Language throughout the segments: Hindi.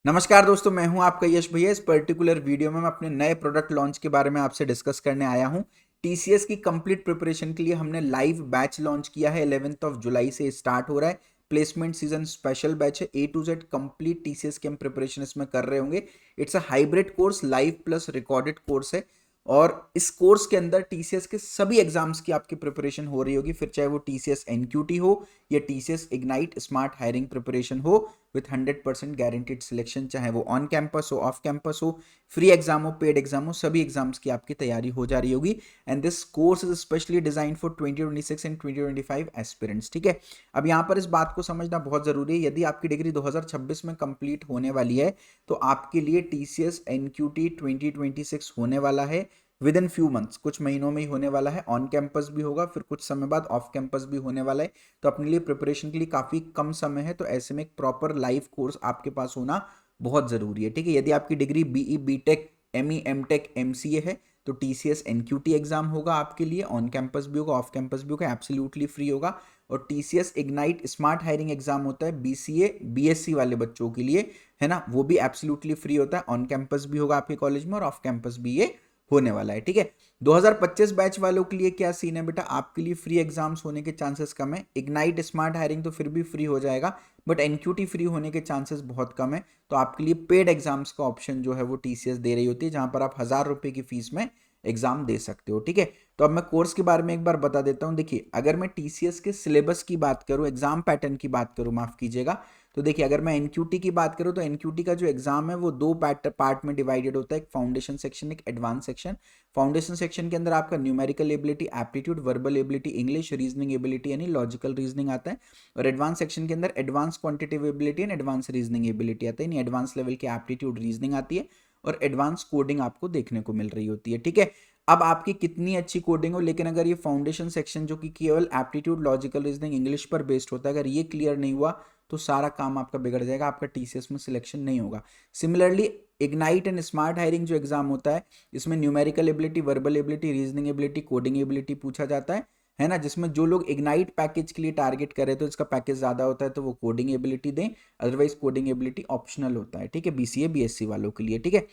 नमस्कार दोस्तों, मैं हूं आपका यश भैया। इस पर्टिकुलर वीडियो में मैं अपने नए प्रोडक्ट लॉन्च के बारे में आपसे डिस्कस करने आया हूं। टीसीएस की कंप्लीट प्रिपरेशन के लिए हमने लाइव बैच लॉन्च किया है। 11 जुलाई से स्टार्ट हो रहा है। प्लेसमेंट सीजन स्पेशल बैच है। ए टू जेड कंप्लीट टीसीएस की हम प्रिपरेशन इसमें कर रहे होंगे। It's a hybrid course, live plus recorded course है। और इस कोर्स के अंदर टीसीएस के सभी एग्जाम्स की आपकी प्रिपरेशन हो रही होगी, फिर चाहे वो टीसीएस एनक्यूटी हो या TCS ignite smart hiring preparation हो, विथ 100% गारंटीड सिलेक्शन। चाहे वो ऑन कैंपस हो, ऑफ कैंपस हो, फ्री एग्जाम हो, पेड एग्जाम हो, सभी एग्जाम्स की आपकी तैयारी हो जा रही होगी। And this course is specially design for 2026 and 2025 aspirants. ठीक है, अब यहाँ पर इस बात को समझना बहुत जरूरी है। यदि आपकी डिग्री 2026 में कंप्लीट होने वाली है तो आपके लिए टीसीएस एनक्यूटी 2026 होने वाला है। विद इन फ्यू मंथ्स, कुछ महीनों में ही होने वाला है। ऑन कैंपस भी होगा, फिर कुछ समय बाद ऑफ कैंपस भी होने वाला है। तो अपने लिए प्रिपरेशन के लिए काफ़ी कम समय है, तो ऐसे में एक प्रॉपर लाइव कोर्स आपके पास होना बहुत ज़रूरी है। ठीक है, यदि आपकी degree BE BTech ME MTech MCA है तो टीसीएस एनक्यूटी एग्जाम होगा आपके लिए। ऑन कैंपस भी होगा, ऑफ कैंपस भी होगा, एब्सोल्युटली फ्री होगा। और TCS ignite smart hiring exam होता है बीसीए बीएससी वाले बच्चों के लिए, है ना, वो भी एब्सोल्युटली फ्री होता है। ऑन कैंपस भी होगा आपके कॉलेज में और ऑफ कैंपस भी ये होने वाला है। ठीक है, 2025 बैच वालों के लिए क्या सीन है बेटा, आपके लिए फ्री एग्जाम्स होने के चांसेस कम है। इग्नाइट स्मार्ट हायरिंग तो फिर भी फ्री हो जाएगा, बट एनक्यूटी फ्री होने के चांसेस बहुत कम है। तो आपके लिए पेड एग्जाम्स का ऑप्शन जो है वो टीसीएस दे रही होती है, जहां पर आप 1000 रुपए की फीस में एग्जाम दे सकते हो। ठीक है, तो अब मैं कोर्स के बारे में एक बार बता देता हूं। देखिए, अगर मैं टीसीएस के सिलेबस की बात करूं, एग्जाम पैटर्न की बात करूं, माफ कीजिएगा, तो देखिए अगर मैं एनक्यूटी की बात करूं तो एनक्यूटी का जो एग्जाम है वो दो पार्ट में डिवाइडेड होता है। एक फाउंडेशन सेक्शन, एक एडवांस सेक्शन। फाउंडेशन सेक्शन के अंदर आपका numerical ability, aptitude, verbal ability, English, reasoning ability यानी लॉजिकल रीजनिंग आता है। और एडवांस सेक्शन के अंदर advance quantitative ability and advance reasoning ability आता है, यानी एडवांस लेवल की एप्टीट्यूड रीजनिंग आती है और एडवांस कोडिंग आपको देखने को मिल रही होती है। ठीक है, अब आपकी कितनी अच्छी कोडिंग हो, लेकिन अगर ये फाउंडेशन सेक्शन जो कि केवल एप्टीट्यूड, लॉजिकल रीजनिंग, इंग्लिश पर बेस्ड होता है, अगर ये क्लियर नहीं हुआ तो सारा काम आपका बिगड़ जाएगा, आपका टीसीएस में सिलेक्शन नहीं होगा। Similarly ignite and smart hiring जो एग्जाम होता है, इसमें numerical ability, verbal ability, reasoning ability, coding ability पूछा जाता है ना। जिसमें जो लोग इग्नाइट पैकेज के लिए टारगेट करे तो इसका पैकेज ज़्यादा होता है तो वो कोडिंग एबिलिटी दें, अदरवाइज कोडिंग एबिलिटी ऑप्शनल होता है। ठीक है, बीसीए बीएससी वालों के लिए। ठीक है,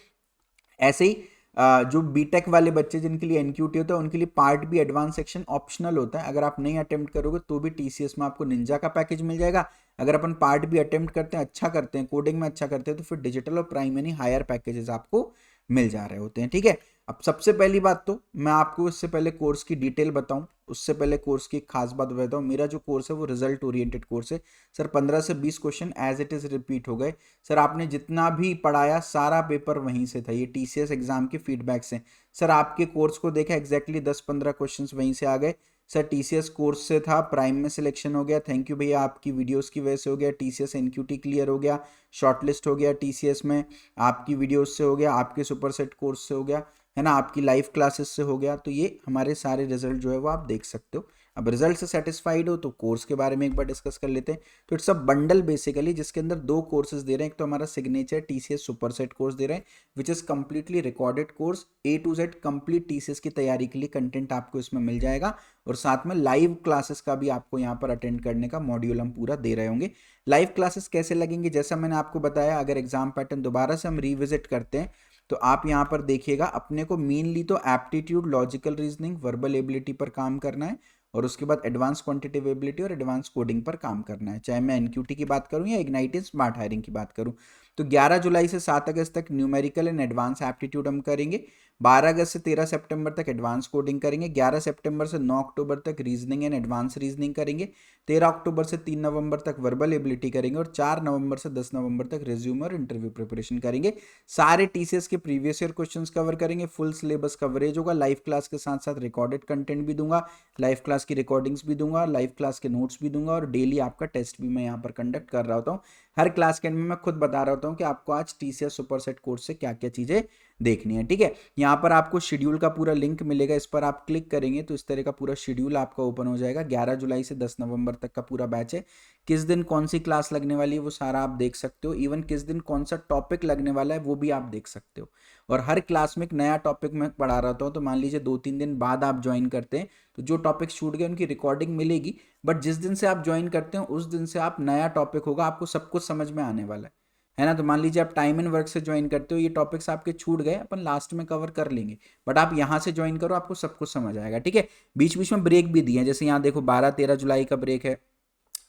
ऐसे ही जो बीटेक वाले बच्चे जिनके लिए एनक्यूटी होता है उनके लिए part B advance section optional होता है। अगर आप नहीं अटेम्प्ट करोगे तो भी टीसीएस में आपको निंजा का पैकेज मिल जाएगा। अगर अपन पार्ट बी अटेम्प्ट करते हैं, अच्छा करते हैं, कोडिंग में अच्छा करते हैं, तो फिर डिजिटल और प्राइम यानी हायर पैकेजेस आपको मिल जा रहे होते हैं। ठीक है, अब सबसे पहली बात तो मैं आपको इससे पहले कोर्स की डिटेल बताऊं, उससे पहले कोर्स की एक खास बात बताता हूँ। मेरा जो कोर्स है वो रिजल्ट ओरिएंटेड कोर्स है। सर 15 से 20 question as it is repeat हो गए। सर आपने जितना भी पढ़ाया सारा पेपर वहीं से था, ये टीसीएस एग्जाम के फीडबैक से। सर आपके कोर्स को देखा, एग्जैक्टली 10-15 क्वेश्चन वहीं से आ गए। सर टीसीएस कोर्स से था, प्राइम में सिलेक्शन हो गया, थैंक यू भैया, आपकी वीडियोस की वजह से हो गया। टीसीएस एनक्यूटी क्लियर हो गया, शॉर्टलिस्ट हो गया टीसीएस में, आपकी वीडियोस से हो गया, आपके सुपर सेट कोर्स से हो गया, है ना, आपकी लाइव क्लासेस से हो गया। तो ये हमारे सारे रिजल्ट जो है वो आप देख सकते हो। अब रिजल्ट से सेटिस्फाइड हो तो कोर्स के बारे में एक बार डिस्कस कर लेते हैं। तो इट्स अ बंडल बेसिकली, जिसके अंदर दो कोर्सेज दे रहे हैं। एक तो हमारा signature TCS super set course दे रहे हैं, which is completely recorded course, A to Z complete TCS की तैयारी के लिए कंटेंट आपको इसमें मिल जाएगा। और साथ में लाइव क्लासेस का भी आपको यहाँ पर अटेंड करने का मॉड्यूल हम पूरा दे रहे होंगे। लाइव क्लासेस कैसे लगेंगे, जैसा मैंने आपको बताया, अगर एग्जाम पैटर्न दोबारा से हम रिविजिट करते हैं तो आप यहाँ पर देखिएगा, अपने को मेनली तो aptitude, logical reasoning, verbal ability पर काम करना है और उसके बाद एडवांस क्वांटिटेटिव एबिलिटी और एडवांस कोडिंग पर काम करना है। चाहे मैं एनक्यूटी की बात करूं या इग्नाइट स्मार्ट हायरिंग की बात करूं। तो 11 जुलाई से 7 अगस्त तक न्यूमेरिकल एंड एडवांस एप्टीट्यूड हम करेंगे। 12 अगस्त से 13 सितंबर तक एडवांस कोडिंग करेंगे। 11 सितंबर से 9 अक्टूबर तक रीजनिंग एंड एडवांस रीजनिंग करेंगे। 13 अक्टूबर से 3 नवंबर तक वर्बल एबिलिटी करेंगे और 4 नवंबर से 10 नवंबर तक रिज्यूम और इंटरव्यू प्रिपरेशन करेंगे। सारे टीसीएस के प्रीवियस ईयर क्वेश्चंस कवर करेंगे, फुल सिलेबस कवरेज होगा। लाइव क्लास के साथ साथ रिकॉर्डेड कंटेंट भी दूंगा, लाइव क्लास की रिकॉर्डिंग्स भी दूंगा, लाइव क्लास के नोट्स भी दूंगा और डेली आपका टेस्ट भी मैं यहाँ पर कंडक्ट कर रहा होता हूँ। हर क्लास के एंड में मैं खुद बता रहा होता हूँ कि आपको आज टीसीएस सुपर सेट कोर्स से क्या क्या चीजें देखनी है। ठीक है, यहाँ पर आपको शेड्यूल का पूरा लिंक मिलेगा, इस पर आप क्लिक करेंगे तो इस तरह का पूरा शेड्यूल आपका ओपन हो जाएगा। 11 जुलाई से 10 नवंबर तक का पूरा बैच है। किस दिन कौन सी क्लास लगने वाली है वो सारा आप देख सकते हो। इवन किस दिन कौन सा टॉपिक लगने वाला है वो भी आप देख सकते हो। और हर क्लास में एक नया टॉपिक मैं पढ़ा रहा हूँ, तो मान लीजिए 2-3 दिन बाद आप ज्वाइन करते हैं तो जो टॉपिक छूट गए उनकी रिकॉर्डिंग मिलेगी। बट जिस दिन से आप ज्वाइन करते हैं उस दिन से आप नया टॉपिक होगा, आपको सब कुछ समझ में आने वाला है। है ना। तो मान लीजिए आप टाइम एंड वर्क से ज्वाइन करते हो, ये टॉपिक्स आपके छूट गए, अपन लास्ट में कवर कर लेंगे, बट आप यहाँ से ज्वाइन करो, आपको सब कुछ समझ आएगा, ठीक है। बीच बीच में ब्रेक भी दिए हैं, जैसे यहाँ देखो 12-13 जुलाई का ब्रेक है,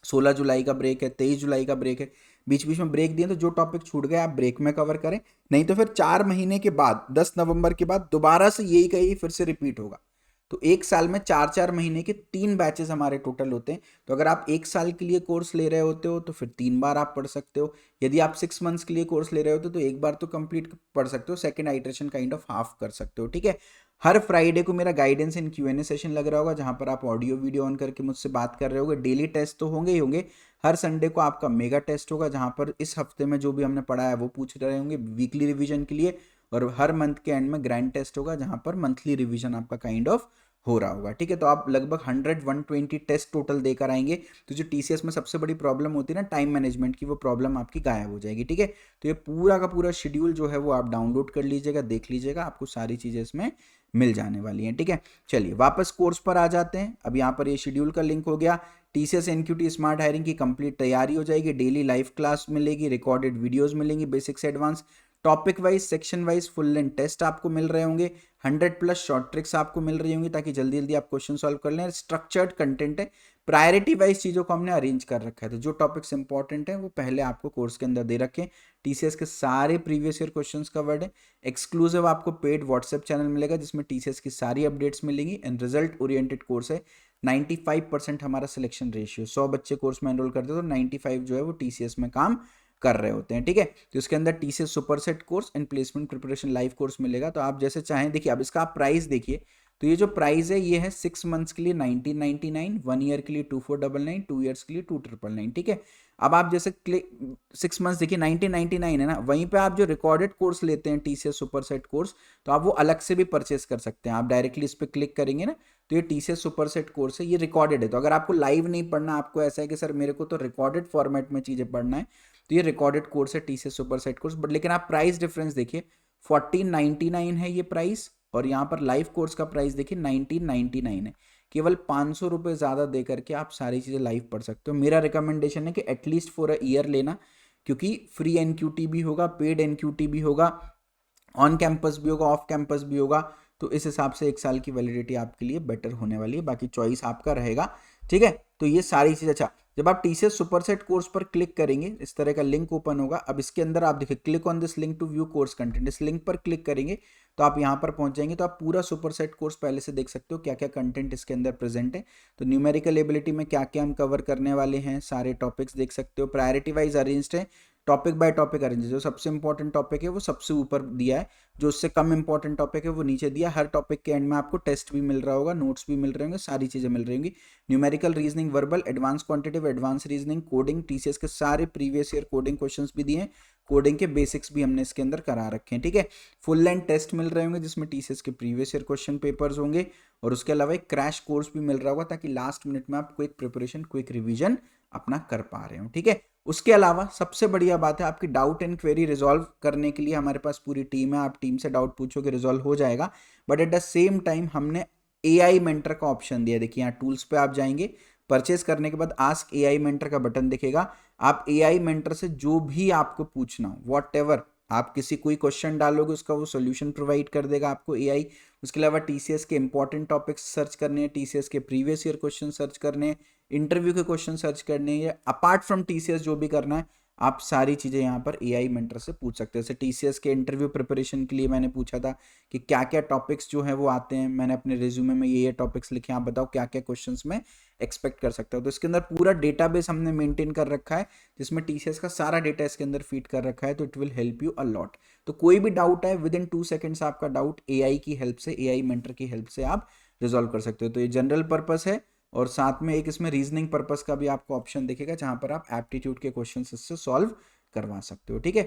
16 जुलाई का ब्रेक है, 23 जुलाई का ब्रेक है, बीच बीच में ब्रेक दिए, तो जो टॉपिक छूट गए आप ब्रेक में कवर करें, नहीं तो फिर 4 महीने के बाद 10 नवंबर के बाद दोबारा से यही का यही फिर से रिपीट होगा। तो एक साल में 4-4 महीने के 3 बैचेस हमारे टोटल होते हैं। तो अगर आप एक साल के लिए कोर्स ले रहे होते हो तो फिर 3 बार आप पढ़ सकते हो। यदि आप 6 मंथ्स के लिए कोर्स ले रहे होते हो तो एक बार तो कंप्लीट पढ़ सकते हो, second iteration kind of half कर सकते हो, ठीक है। हर फ्राइडे को मेरा गाइडेंस एंड Q&A सेशन लग रहा होगा, जहां पर आप ऑडियो वीडियो ऑन करके मुझसे बात कर रहे होगे। डेली टेस्ट तो होंगे ही होंगे, हर संडे को आपका मेगा टेस्ट होगा, जहां पर इस हफ्ते में जो भी हमने पढ़ा है वो पूछ रहे होंगे वीकली रिवीजन के लिए, और हर मंथ के एंड में ग्रैंड टेस्ट होगा, जहां पर मंथली रिवीजन आपका काइंड ऑफ हो रहा होगा, ठीक है। तो आप लगभग 100-120 टेस्ट टोटल देकर आएंगे, तो जो TCS में सबसे बड़ी प्रॉब्लम होती है ना टाइम मैनेजमेंट की, वो प्रॉब्लम आपकी गायब हो जाएगी, ठीक है। तो ये पूरा का पूरा शेड्यूल जो है वो आप डाउनलोड कर लीजिएगा, देख लीजिएगा, आपको सारी चीज़ें इसमें मिल जाने वाली हैं, ठीक है। चलिए वापस कोर्स पर आ जाते हैं। अब यहाँ पर ये शेड्यूल का लिंक हो गया। TCS NQT स्मार्ट हायरिंग की कंप्लीट तैयारी हो जाएगी, डेली लाइव क्लास मिलेगी, रिकॉर्डेड वीडियोस मिलेंगी, बेसिक से advance, topic wise section wise full length test आपको मिल रहे होंगे, 100+ शॉर्ट ट्रिक्स आपको मिल रही होंगी ताकि जल्दी जल्दी आप क्वेश्चन सॉल्व कर लें। स्ट्रक्चर्ड कंटेंट है, प्रायोरिटी वाइज चीज़ों को हमने अरेंज कर रखा है, तो जो टॉपिक्स इंपॉर्टेंट है वो पहले आपको कोर्स के अंदर दे रखें। TCS के सारे प्रीवियस ईयर क्वेश्चंस कवर्ड है। एक्सक्लूसिव आपको पेड व्हाट्सएप चैनल मिलेगा जिसमें TCS की सारी अपडेट्स मिलेंगी, एंड रिजल्ट ओरिएंटेड कोर्स है। 95% हमारा सिलेक्शन रेशियो, 100 बच्चे कोर्स में एनरोल करते हैं तो 95 जो है वो TCS में काम कर रहे होते हैं, ठीक है। तो इसके अंदर TCS superset course and placement preparation live course मिलेगा। तो आप जैसे चाहें, देखिए अब इसका आप प्राइस देखिए, तो ये जो प्राइस है ये है 6 मंथ्स के लिए 1999, 1 ईयर के लिए 2499, 2 ईयर्स के लिए 2999, ठीक है। अब आप जैसे 6 मंथ्स देखिए 1999 है ना, वहीं पे आप जो रिकॉर्डेड कोर्स लेते हैं TCS सुपरसेट कोर्स, तो आप वो अलग से भी परचेस कर सकते हैं। आप डायरेक्टली इस पर क्लिक करेंगे ना, तो ये TCS सुपरसेट कोर्स है, ये रिकॉर्डेड है। तो अगर आपको लाइव नहीं पढ़ना, आपको ऐसा है कि सर मेरे को तो रिकॉर्डेड फॉर्मेट में चीज़ें पढ़ना है, तो ये रिकॉर्डेड कोर्स है TCS सुपरसेट कोर्स। बट लेकिन आप प्राइस डिफरेंस देखिए, 1499 है ये प्राइस, और यहाँ पर लाइव कोर्स का प्राइस देखिए 1999 है। केवल 500 रुपये ज़्यादा दे करके आप सारी चीज़ें लाइव पढ़ सकते हो। मेरा रिकमेंडेशन है कि एटलीस्ट फॉर अ ईयर लेना, क्योंकि फ्री NQT भी होगा, पेड NQT भी होगा, ऑन कैंपस भी होगा, ऑफ कैंपस भी होगा। तो इस हिसाब से 1 साल की वैलिडिटी आपके लिए बेटर होने वाली है, बाकी चॉइस आपका रहेगा, ठीक है। तो ये सारी चीज़, अच्छा जब आप TCS सुपरसेट कोर्स पर क्लिक करेंगे इस तरह का लिंक ओपन होगा। अब इसके अंदर आप देखिए, click on this link to view course content, इस लिंक पर क्लिक करेंगे तो आप यहाँ पर पहुंच जाएंगे। तो आप पूरा सुपरसेट कोर्स पहले से देख सकते हो, क्या क्या कंटेंट इसके अंदर प्रेजेंट है। तो न्यूमेरिकल एबिलिटी में क्या क्या हम कवर करने वाले हैं, सारे टॉपिक्स देख सकते हो। प्रायोरिटी वाइज अरेंज्ड है, टॉपिक बाय टॉपिक अरेंज, जो सबसे इंपॉर्टेंट टॉपिक है वो सबसे ऊपर दिया है, जो उससे कम इंपॉर्टेंट टॉपिक है वो नीचे दिया। हर टॉपिक के एंड में आपको टेस्ट भी मिल रहा होगा, नोट्स भी मिल रहे होंगे, सारी चीज़ें मिल रही होंगी। Numerical, reasoning, verbal, advance quantitative, advance reasoning, coding, TCS के सारे प्रीवियस ईयर कोडिंग क्वेश्चंस भी दिए हैं, कोडिंग के बेसिक्स भी हमने इसके अंदर करा रखे हैं, ठीक है। फुल लेंथ टेस्ट मिल रहे होंगे जिसमें TCS के प्रीवियस ईयर क्वेश्चन पेपर्स होंगे, और उसके अलावा एक क्रैश कोर्स भी मिल रहा होगा ताकि लास्ट मिनट में आप क्विक प्रिपरेशन, क्विक रिवीजन अपना कर पा रहे हो, ठीक है। उसके अलावा सबसे बढ़िया बात है, आपकी डाउट एंड क्वेरी रिजॉल्व करने के लिए हमारे पास पूरी टीम है। आप टीम से डाउट पूछोगे, रिजॉल्व हो जाएगा। But at the same time हमने AI मेंटर का ऑप्शन दिया। देखिए यहाँ टूल्स पे आप जाएंगे, परचेस करने के बाद आस्क AI मेंटर का बटन दिखेगा। आप AI मेंटर से जो भी आपको पूछना हो, वॉट एवर, आप किसी कोई क्वेश्चन डालोगे उसका वो सोल्यूशन प्रोवाइड कर देगा आपको AI। उसके अलावा TCS के इंपॉर्टेंट टॉपिक्स सर्च करने हैं, TCS के प्रीवियस ईयर क्वेश्चन सर्च करने हैं, इंटरव्यू के क्वेश्चन सर्च करने हैं, या अपार्ट फ्रॉम TCS जो भी करना है, आप सारी चीज़ें यहाँ पर AI मेंटर से पूछ सकते हैं। जैसे TCS के इंटरव्यू प्रिपरेशन के लिए मैंने पूछा था कि क्या क्या टॉपिक्स जो हैं वो आते हैं, मैंने अपने रिज्यूमे में ये टॉपिक्स लिखे, आप बताओ क्या क्या क्वेश्चंस में एक्सपेक्ट कर सकते हो। तो इसके अंदर पूरा डेटाबेस हमने मेंटेन कर रखा है जिसमें TCS का सारा डेटा इसके अंदर फीड कर रखा है, तो it will help you a lot. तो कोई भी डाउट है, विद इन 2 सेकेंड्स आपका डाउट AI की हेल्प से, AI मेंटर की हेल्प से आप रिजॉल्व कर सकते हो। तो ये जनरल पर्पस है, और साथ में एक इसमें रीजनिंग पर्पस का भी आपको ऑप्शन दिखेगा जहां पर आप एप्टीट्यूड के क्वेश्चन इससे सॉल्व करवा सकते हो, ठीक है।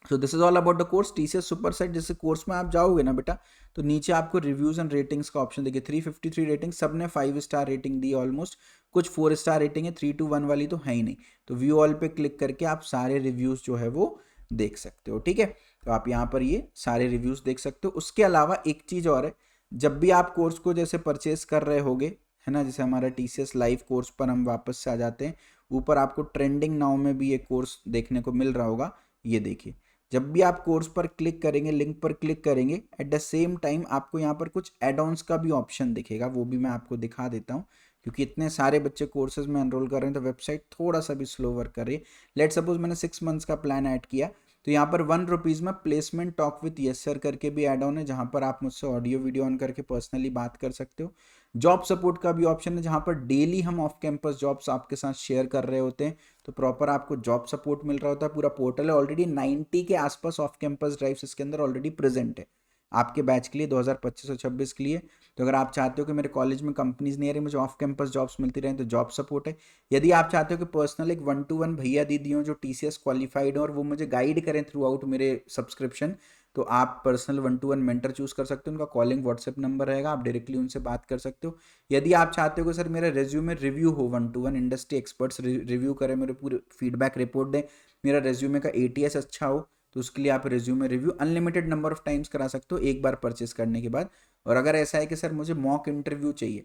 So this is all about the course TCS superset. जैसे कोर्स में आप जाओगे ना बेटा, तो नीचे आपको रिव्यूज एंड रेटिंग्स का ऑप्शन देखिए, 353 रेटिंग, सब ने 5 स्टार रेटिंग दी ऑलमोस्ट, कुछ 4 स्टार रेटिंग है, 3 to 1 वाली तो है ही नहीं। तो व्यू ऑल पे क्लिक करके आप सारे रिव्यूज जो है वो देख सकते हो, ठीक है। तो आप यहाँ पर ये सारे रिव्यूज देख सकते हो। उसके अलावा एक चीज़ और है, जब भी आप कोर्स को जैसे परचेस कर रहे होगे, है ना, जैसे हमारा TCS लाइव कोर्स पर हम वापस से आ जाते हैं, ऊपर आपको ट्रेंडिंग नाउ में भी एक कोर्स देखने को मिल रहा होगा, ये देखिए, जब भी आप कोर्स पर क्लिक करेंगे, लिंक पर क्लिक करेंगे, एट द सेम टाइम आपको यहाँ पर कुछ एड ऑन्स का भी ऑप्शन दिखेगा, वो भी मैं आपको दिखा देता हूँ, क्योंकि इतने सारे बच्चे कोर्सेज में एनरोल कर रहे हैं तो वेबसाइट थोड़ा सा भी स्लो वर्क कर रही है। लेट सपोज मैंने 6 मंथ्स का प्लान ऐड किया, तो यहाँ पर ₹1 में placement talk with yes sir करके भी ऐड ऑन है, जहाँ पर आप मुझसे ऑडियो वीडियो ऑन करके पर्सनली बात कर सकते हो। जॉब सपोर्ट का भी ऑप्शन है, जहाँ पर डेली हम ऑफ कैंपस जॉब्स आपके साथ शेयर कर रहे होते हैं, तो प्रॉपर आपको जॉब सपोर्ट मिल रहा होता है। पूरा पोर्टल है, ऑलरेडी 90 के आसपास ऑफ कैंपस ड्राइव्स इसके अंदर ऑलरेडी प्रेजेंट है आपके बैच के लिए, 2025 और 26 के लिए। तो अगर आप चाहते हो कि मेरे कॉलेज में कंपनीज नहीं आ रही, मुझे ऑफ कैंपस जॉब्स मिलती रहें, तो जॉब सपोर्ट है। यदि आप चाहते हो कि पर्सनल एक 1-to-1 भैया दीदी हो जो TCS क्वालिफाइड हो और वो मुझे गाइड करें थ्रू आउट मेरे सब्सक्रिप्शन, तो आप पर्सनल 1-to-1 मेंटर चूज कर सकते हो। उनका कॉलिंग व्हाट्सएप नंबर रहेगा, आप डायरेक्टली उनसे बात कर सकते हो। यदि आप चाहते हो कि सर मेरा रेज्यूमे रिव्यू हो 1-to-1, इंडस्ट्री एक्सपर्ट्स रिव्यू करें, मेरे पूरे फीडबैक रिपोर्ट दें, मेरा रेज्यूमे का ATS अच्छा हो, तो उसके लिए आप resume review unlimited number of times करा सकते हो एक बार परचेस करने के बाद। और अगर ऐसा है कि सर मुझे मॉक इंटरव्यू चाहिए,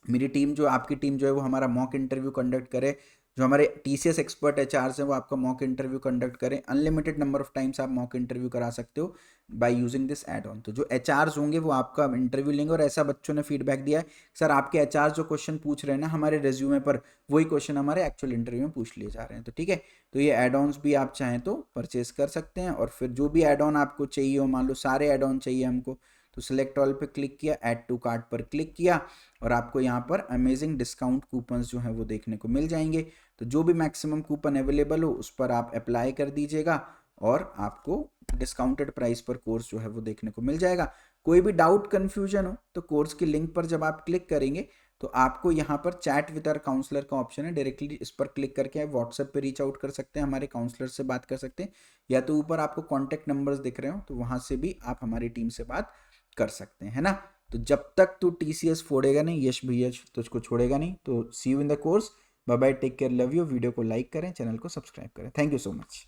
मेरी टीम जो आपकी टीम जो है वो हमारा मॉक इंटरव्यू कंडक्ट करे, जो हमारे TCS एक्सपर्ट HRs हैं वो आपका मॉक इंटरव्यू कंडक्ट करें, अनलिमिटेड नंबर ऑफ टाइम्स आप मॉक इंटरव्यू करा सकते हो by using this add on. तो जो HRs होंगे वो आपका इंटरव्यू लेंगे, और ऐसा बच्चों ने फीडबैक दिया है, सर आपके HRs जो क्वेश्चन पूछ रहे हैं ना हमारे रेज्यूमे पर, वही क्वेश्चन हमारे एक्चुअल इंटरव्यू में पूछ लिए जा रहे हैं। तो ठीक है, तो ये एड ऑन्स भी आप चाहें तो परचेज कर सकते हैं। और फिर जो भी एड ऑन आपको चाहिए हो, मान लो सारे एड ऑन चाहिए हमको, तो सिलेक्ट ऑल पे क्लिक किया, ऐड टू कार्ट पर क्लिक किया, और आपको यहाँ पर अमेजिंग डिस्काउंट कूपन्स जो हैं वो देखने को मिल जाएंगे। तो जो भी मैक्सिमम कूपन अवेलेबल हो उस पर आप अप्लाई कर दीजिएगा, और आपको डिस्काउंटेड प्राइस पर कोर्स जो है वो देखने को मिल जाएगा। कोई भी डाउट कन्फ्यूजन हो तो कोर्स की लिंक पर जब आप क्लिक करेंगे तो आपको यहाँ पर चैट विद आवर काउंसलर का ऑप्शन है, डायरेक्टली इस पर क्लिक करके आप व्हाट्सएप पे रीच आउट कर सकते हैं, हमारे काउंसलर से बात कर सकते हैं, या तो ऊपर आपको कॉन्टैक्ट नंबर्स दिख रहे हो तो वहाँ से भी आप हमारी टीम से बात कर सकते हैं, है ना। तो जब तक तू TCS फोड़ेगा नहीं, यश भैया तुझको छोड़ेगा नहीं। तो see you in the course, bye bye, take care, love you. Video को लाइक करें, चैनल को सब्सक्राइब करें। Thank you so much.